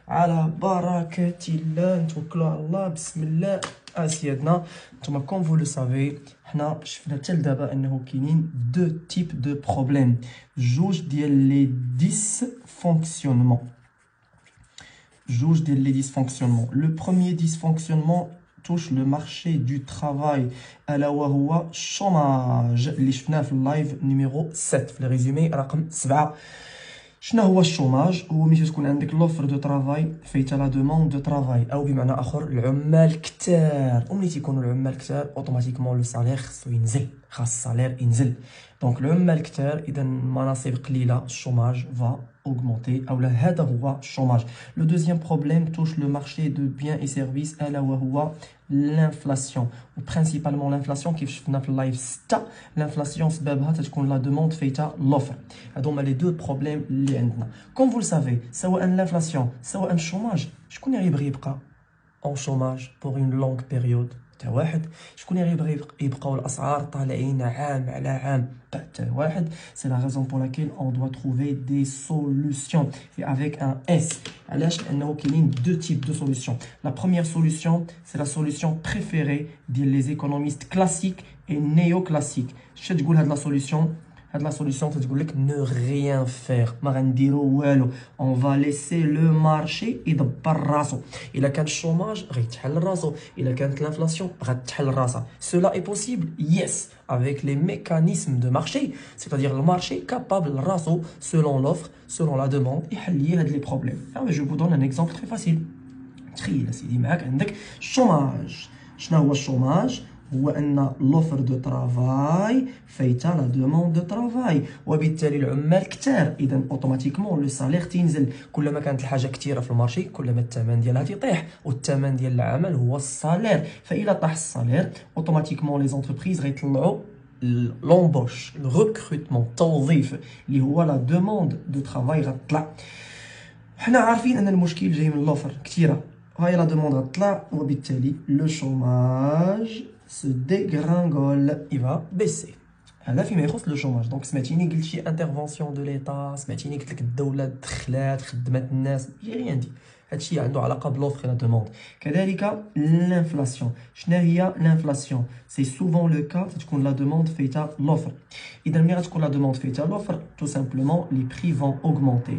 على بركة الله نتوكلوا على الله بسم الله اسيادنا. نتوما كوم فو لو سافي حنا شفنا حتى لدابا انه كاينين دو تيب دو بروبليم، جوج ديال لي ديسفونكسيونمون. Le premier dysfonctionnement touche le marché du travail ألا وهو chômage اللي شفناه في اللايف نيميرو 7 في الريزومي رقم 7. شنو هو الشوماج؟ هو ملي تكون عندك لوفر دو ترافاي فايتا لا دوموند دو ترافاي، او بمعنى اخر العمال كثار، وملي تيكونوا العمال كثار اوتوماتيكمون لو سالير خصو ينزل، خاص السالير ينزل. دونك العمال كثار اذا المناصب قليله الشوماج فا augmenter او هذا هو الشوماج. لو دوزيام بروبليم توش لو مارشي دو بيان اي سيرفيس الا وهو لانفلاسيون، وبرينسيبالمون لانفلاسيون كيف شفنا في اللايف 6 لانفلاسيون سببها تتكون لا دوموند فايتا لوفر. هادو هما لي دو بروبليم اللي عندنا. كوم فو سافي سواء لانفلاسيون سواء الشوماج، شكون اللي غيبغي يبقى اون شوماج بور اون لونغ بيريود؟ حتى واحد. شكون اللي غيبغي يبقاو الاسعار طالعين عام على عام؟ حتى واحد. سي لا رازون بور لاكيل اون دوا تروفي دي سوليوشن افيك ان اس. علاش؟ لانه كاينين دو تيب دو سوليوشن. لا بروميير سوليوشن سي لا سوليوشن بريفيري ديال لي ايكونوميست كلاسيك اي نيو كلاسيك. شنو تقول هاد لا سوليوشن؟ هاد لا سوليوشن تتقول لك نو ريان فير، ما غنديرو والو، اون فا ليسي لو مارشي يدبر راسو. الا كان الشوماج غيتحل راسو، الا كانت لانفلاسيون غتحل راسها. سولا اي بوسيبل يس avec les mécanismes de marché, c'est-à-dire le marché capable راسو selon l'offre selon la demande يحل لي هاد لي بروبليم. je vous donne un exemple très facile. تخيل سيدي معاك عندك الشوماج. شنو هو الشوماج؟ هو ان لوفر دو ترافاي فايتا لا دوموند دو ترافاي، وبالتالي العمال كثار، اذا اوتوماتيكمون لو سالير تينزل. كلما كانت الحاجه كثيره في المارشي كلما الثمن ديالها تيطيح، والثمن ديال العمل هو السالير. فإلا طاح السالير اوتوماتيكمون لي زونتربريز غيطلعوا لومبوش الريكروتمون التوظيف اللي هو لا دوموند دو ترافاي غتطلع. حنا عارفين ان المشكل جاي من لوفر كثيره، هاي لا دوموند غتطلع، وبالتالي لو شوماج se dégringole, il va baisser. هذا فيما يخص لو شوماج. دونك سمعتيني قلت شي انترفونسيون دو ليتا، سمعتيني قلت لك الدوله دخلات خدمات الناس، جي ريان دي. هادشي عنده علاقه بلوفر لا دوموند. كذلك لانفلاسيون. شنو هي لانفلاسيون؟ سي سوفون لو كا تكون لا دوموند فايتا لوفر. اذا ملي غتكون لا دوموند فايتا لوفر تو سامبلومون لي بري فون اوغمونتي.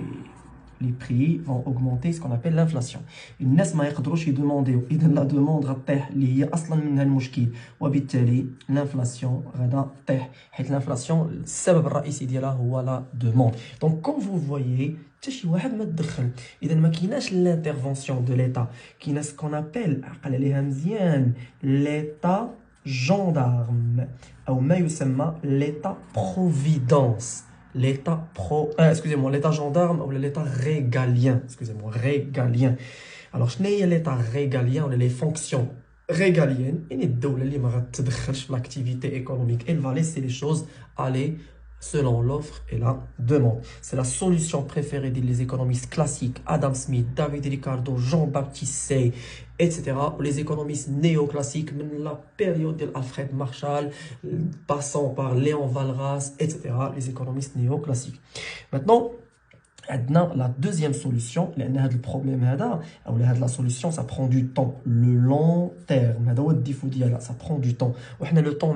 Les prix vont augmenter, ce qu'on appelle l'inflation. الناس ما يقدروش يدومونديو، اذا لا دوموند غطيح اللي هي اصلا منها المشكل، وبالتالي لانفلاسيون غادا طيح، حيت لانفلاسيون السبب الرئيسي ديالها هو لا دوموند. دونك كوم فو فويي حتى شي واحد ما تدخل، اذا ما كايناش لانترفونسيون دو ليتا، كاينه سكون ابل عقل عليها مزيان ليتا جوندارم او ما يسمى ليتا بروفيدونس. L'état excusez-moi, l'état gendarme ou l'état régalien, excusez-moi, régalien. Alors, je n'ai l'état régalien ou les fonctions régaliennes, et les dawla li ma gatdkhilsh في l'activité économique, elle va laisser les choses aller selon l'offre et la demande. C'est la solution préférée des économistes classiques, Adam Smith, David Ricardo, Jean-Baptiste Say, etc. Ou les économistes néoclassiques, la période d'Alfred Marshall, passant par Léon Walras, etc. Les économistes néoclassiques. Maintenant, la deuxième solution, le problème la solution, ça prend du temps, le long terme. Ça prend du temps. Le temps,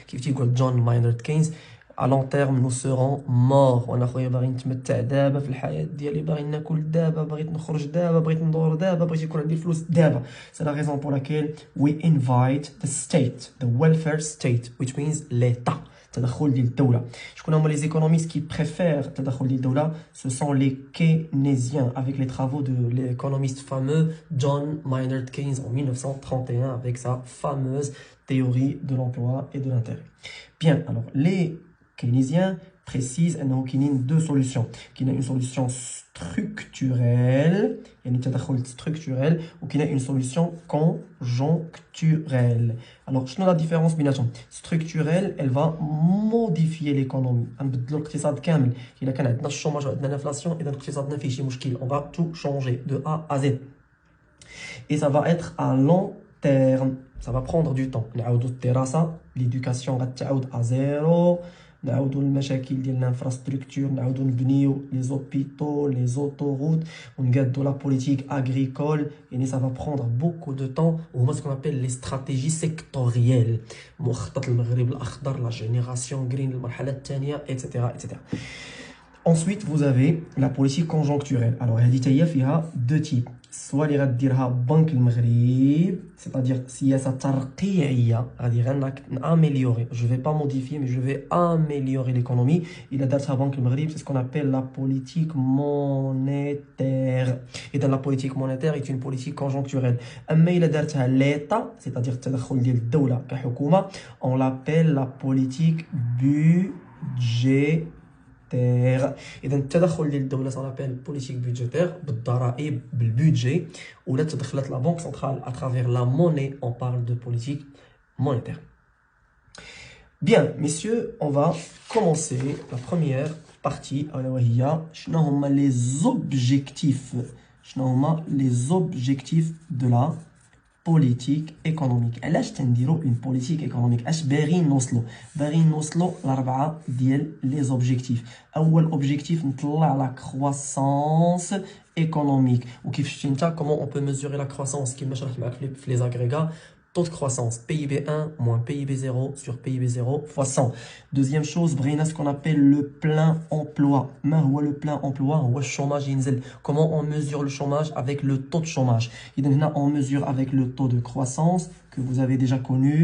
qui dit John Maynard Keynes, à long terme nous serons morts. وانا خويا باغي نتمتع دابا في الحياه ديالي، باغي ناكل دابا، بغيت نخرج دابا، بغيت ندور دابا، بغيت يكون عندي فلوس دابا. C'est la raison pour laquelle we invite the state, the welfare state, which means l'État. التدخل ديال الدوله. شكون هما لي زيكونوميست qui préfèrent التدخل ديال الدوله؟ Ce sont les keynésiens avec les travaux de l'économiste fameux John Maynard Keynes en 1931 avec sa fameuse théorie de l'emploi et de l'intérêt. Bien, alors les keynésiens précisent qu'il y a deux solutions. Qu'il y a une solution structurelle, ou qu'il y a une solution conjoncturelle. Alors, quelle est la différence? Structurelle, elle va modifier l'économie. On va tout changer de A à Z. Et ça va être à long terme. Ça va prendre du temps. L'éducation va à zéro. نعاودوا المشاكل ديال الانفراستركتور نعاودوا نبنيو لي زوبيتو لي زوتوروت ونقادوا لا بوليتيك اغريكول يعني ça va prendre beaucoup de temps وهما ce qu'on appelle les stratégies sectorielles مخطط المغرب الاخضر لا جينيراسيون غرين المرحله الثانيه etc. Ensuite, vous avez la politique conjoncturelle. Alors, il y a deux types. Soit les radira Banque le Maghreb, c'est-à-dire si ça tarqiya, améliorer. Je ne vais pas modifier, mais je vais améliorer l'économie. Il a d'être Banque le Maghreb, c'est ce qu'on appelle la politique monétaire. Et dans la politique monétaire, c'est une politique conjoncturelle. Mais il a d'être l'État, c'est-à-dire on l'appelle la politique budgétaire. اذا التدخل ديال الدوله صنابل بوليتيك بودجيتير بالضرائب بالبودجي ولا تدخلات لا بنك سنترال à travers la monnaie on parle de politique monétaire. Bien messieurs, on va commencer la première partie وهي شنو هما les objectifs de la politique économique. علاش تنديروا une politique économique اش باغيين نوصلوا لاربعه ديال لي زوبجيكتيف. اول اوبجيكتيف نطلع لا croissance économique وكيف شفتي انت comment on peut mesurer la croissance كيما شرحت معك في لي agrégats. Taux de croissance, PIB 1 moins PIB 0 sur PIB 0 fois 100. Deuxième chose, ce qu'on appelle le plein emploi. Le plein emploi, le chômage. Comment on mesure le chômage avec le taux de chômage? On mesure avec le taux de croissance que vous avez déjà connu.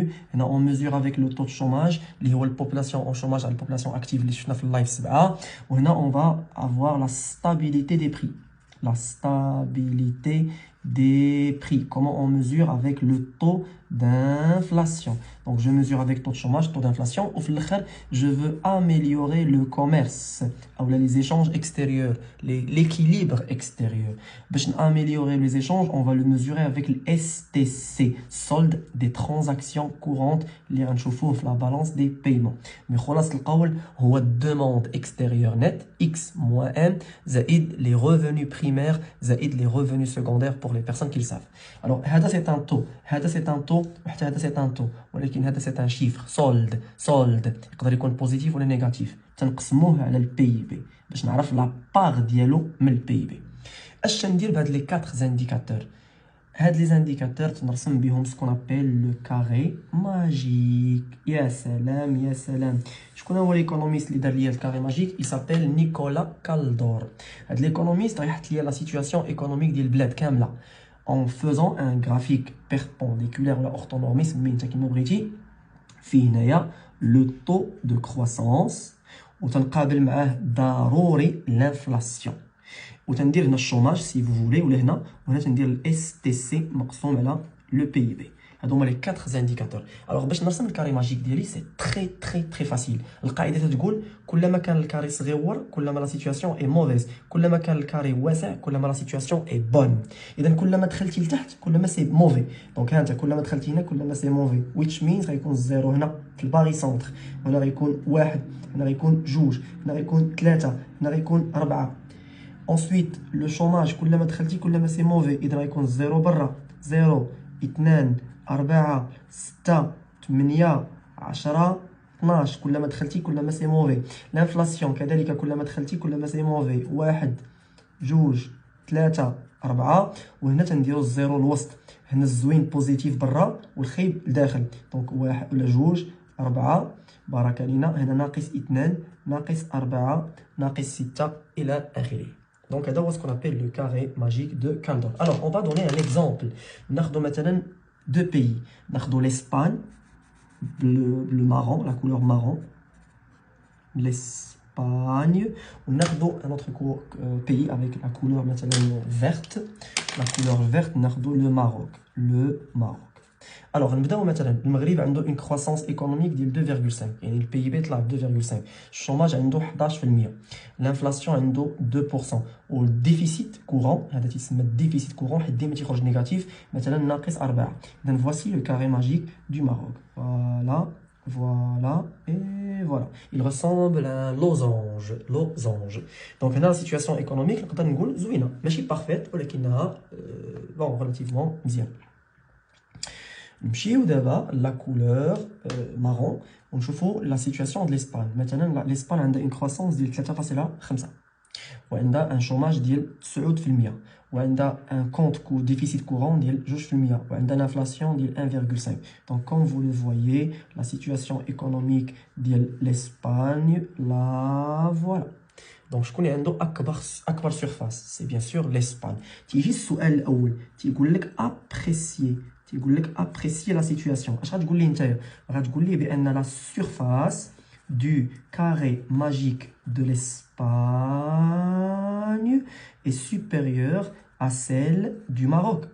On mesure avec le taux de chômage, la population en chômage, la population active, on va avoir la stabilité des prix. La stabilité des prix. Comment on mesure avec le taux d'inflation? Donc je mesure avec taux de chômage, taux d'inflation. Au final, je veux améliorer le commerce, les échanges extérieurs, l'équilibre extérieur. Pour améliorer les échanges, on va le mesurer avec le STC, solde des transactions courantes, la balance des paiements. Mais la demande extérieure nette, X moins M, zaïd les revenus primaires, zaïd les revenus secondaires pour les personnes qui le savent. Alors, c'est un taux. c'est un taux ولكن هذا c'est un chiffre solde يقدر يكون بوزيتيف ولا نيجاتيف تنقسموه على البي بي باش نعرف لا بار ديالو من البي بي. اش ندير بهاد لي 4 زانديكاتور؟ هاد لي زانديكاتور تنرسم بهم سكون ابل لو كاري ماجيك. يا سلام شكون هو ليكونوميست اللي دار ليا الكاري ماجيك؟ il s'appelle نيكولا كالدور. هاد ليكونوميست راه يحط ليا لا سيتوياسيون ايكونوميك ديال البلاد كامله en faisant un graphique perpendiculaire ou orthonormisme le taux de croissance وتنقابل معاه ضروري l'inflation وتندير هنا الشوماج si vous voulez ولا هنا تندير ال STC مقسوم على le PIB. هادو هما لي 4 زانديكاتور. الوغ باش نرسم الكاري ماجيك ديالي سي تري فاسيل. القاعده تقول كلما كان الكاري صغيور كلما لا سيتوياسيون اي موفيز، كلما كان الكاري واسع كلما لا سيتوياسيون اي بون. اذا كلما دخلتي لتحت كلما سي موفي. دونك ها انت كلما دخلتي هنا كلما سي موفي which means غيكون الزيرو هنا في الباري سونتر، هنا غيكون 1، هنا غيكون 2، هنا غيكون 3، هنا غيكون 4. ensuite لو شوماج كلما دخلتي كلما سي موفي، اذا غيكون الزيرو برا، 0 2 4 6 8 10 12 كلما دخلتي كلما سي موفي. الانفلاسيون كذلك كلما دخلتي كلما سي موفي، 1 2 3 4. وهنا تنديرو الزيرو الوسط، هنا الزوين بوزيتيف برا والخايب لداخل، دونك 1 ولا 2 4 بارك علينا. هنا ناقص 2 ناقص 4 ناقص 6 الى اخره. Donc, c'est ce qu'on appelle le carré magique de Kaldor. Alors, on va donner un exemple. Nous avons deux pays. Nous avons l'Espagne, le marron, la couleur marron. L'Espagne. Nous avons un autre pays avec la couleur verte. La couleur verte, nous avons le Maroc. Le Maroc. Alors, le Maghreb a une croissance économique de 2,5. Et le PIB est 2,5. Le chômage a 11%. L'inflation a 2%. Ou le déficit courant, le déficit courant est négatif. Donc, voici le carré magique du Maroc. Voilà, et voilà. Il ressemble à un losange. Donc, on a la situation économique, on peut dire, mais parfaite, mais relativement bien. نمشيو دابا la couleur marron ونشوفوا la situation de l'Espagne. Maintenant l'Espagne a une croissance de 3.5 وعندها un chômage ديال 9% وعندها un déficit courant ديال 2% وعندها une inflation ديال 1,5. Donc comme vous le voyez, la situation économique de l'Espagne, là voilà. Donc شكون اللي عنده اكبر surface؟ c'est bien sûr l'Espagne. تيجي السؤال الاول تيقول لك apprécier la situation. اش غتقول لي نتايا؟ غتقول لي بان la surface du carré magique de l'Espagne est supérieure à celle du Maroc.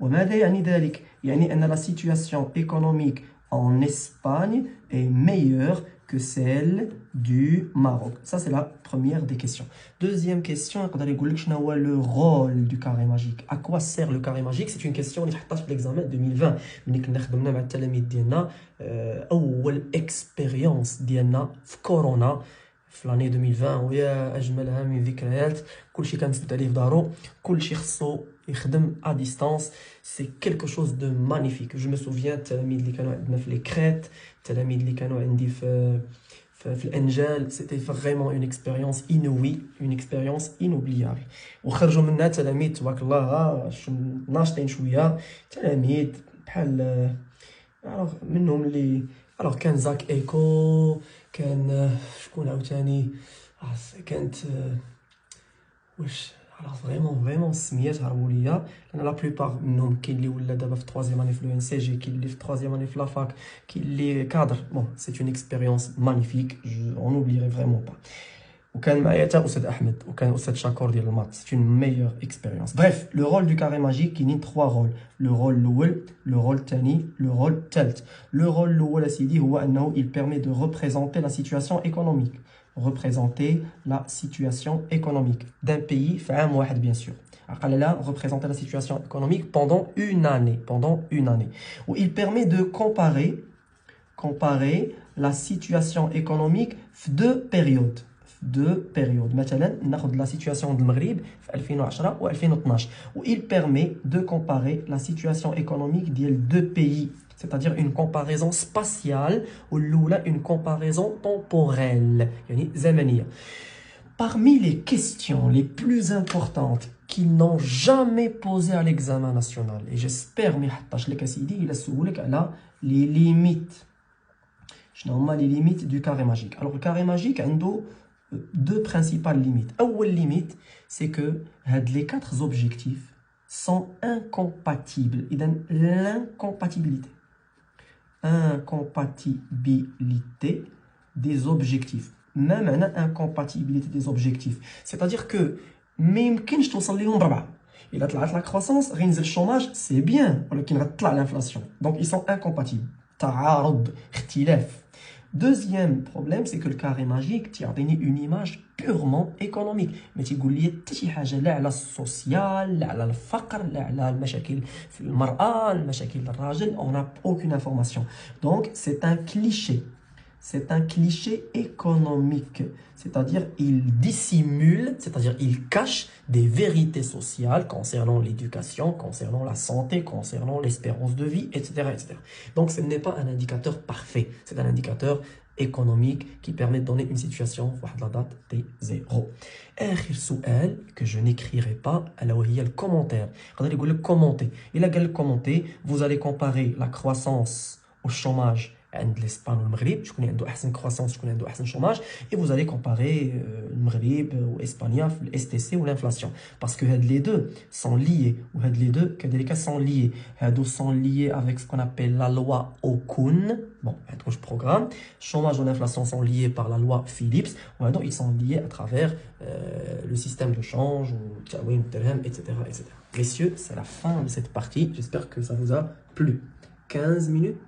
وماذا يعني ذلك؟ يعني أن la situation économique en Espagne est meilleure que celle du Maroc. Ça, c'est la première des questions. Deuxième question, le rôle du carré magique. À quoi sert le carré magique? C'est une question qui est pour l'examen 2020. Nous avons une expérience ديالنا في كورونا في l'année 2020 ويا اجملها من ذكريات كلشي كان تبدا عليه في دارو كلشي خصو يخدم à distance. C'est quelque chose de magnifique. Je me souviens التلاميذ اللي كانوا عندنا في لي كريت التلاميذ اللي كانوا عندي في الانجال. C'était vraiment une expérience inouïe, une expérience inoubliable. وخرجوا منها تلاميذ تبارك الله ناشطين شويه تلاميذ بحال منهم اللي كان زاك ايكو كان شكون عاوتاني كانت واش فريمون السميات هربوا ليا لان لا بلوبار منهم كاين اللي ولا دابا في 3 اني في لو سي جي كاين اللي في 3 اني في لافاك كاين اللي كادر بون سي اون اكسبيريونس مانيفيك اون اوبليري فريمون با وكان معايا حتى استاذ احمد وكان استاذ شاكور ديال المات سي اون ميور اكسبيريونس. بريف لو رول دو كاري ماجيك كاينين 3 رول. لو رول الاول لو رول الثاني لو رول الثالث. لو رول الاول اسيدي هو انه il permet de représenter la situation économique. Représenter la situation économique d'un pays في عام واحد bien sûr. قال لا représenter la situation économique pendant une année où il permet de comparer la situation économique في deux périodes. مثلا ناخذ la situation du Maghreb في 2010 و 2012 où il permet de comparer la situation économique ديال deux pays, c'est-à-dire une comparaison spatiale ou une comparaison temporelle يعني زمنية. Parmi les questions les plus importantes qu'ils n'ont jamais posées à l'examen national, et j'espère ما يحطش لك اسيدي الا سولك على les limites. شنو هما les limites du carré magique? Alors le carré magique عنده deux principales limites. أول limite c'est que les 4 objectifs sont incompatibles. إذن incompatibilité des objectifs. Même une incompatibilité des objectifs. C'est-à-dire que même quand je توصل لهم بربعة إذا طلعت la croissance غينزل الشوماج c'est bien ولكن غتطلع l'inflation. Donc ils sont incompatibles. تعارض اختلاف. Deuxième problème, c'est que le carré magique t'a donné une image purement économique. Mais tu dis que tu as la social, la faqr, la mashakil المرأة, المشاكل الراجل, on n'a aucune information. Donc c'est un cliché. C'est un cliché économique. C'est-à-dire il dissimule, c'est-à-dire il cache des vérités sociales concernant l'éducation, concernant la santé, concernant l'espérance de vie, etc., etc. Donc ce n'est pas un indicateur parfait. C'est un indicateur économique qui permet de donner une situation la date T0. آخر سؤال que je n'écrirai pas, il y a le commentaire. Regardez le commenter. Il a le commenter. Vous allez comparer la croissance au chômage عند l'Espagne والمغرب شكون اللي عنده احسن كرواسونس شكون اللي عنده احسن شوماج et vous allez comparer المغرب واسبانيا في الاس تي سي والانفلاسيون parce que هاد les deux sont liés وهاد les deux كذلك sont liés. هادو sont liés avec ce qu'on appelle la loi Okun. Bon, عندكم programme chômage ou l'inflation sont liés par la loi Phillips وهادو ils sont liés à travers le système de change ou التعويم الدرهم etc. etc. Messieurs, c'est la fin de cette partie. J'espère que ça vous a plu. 15 minutes.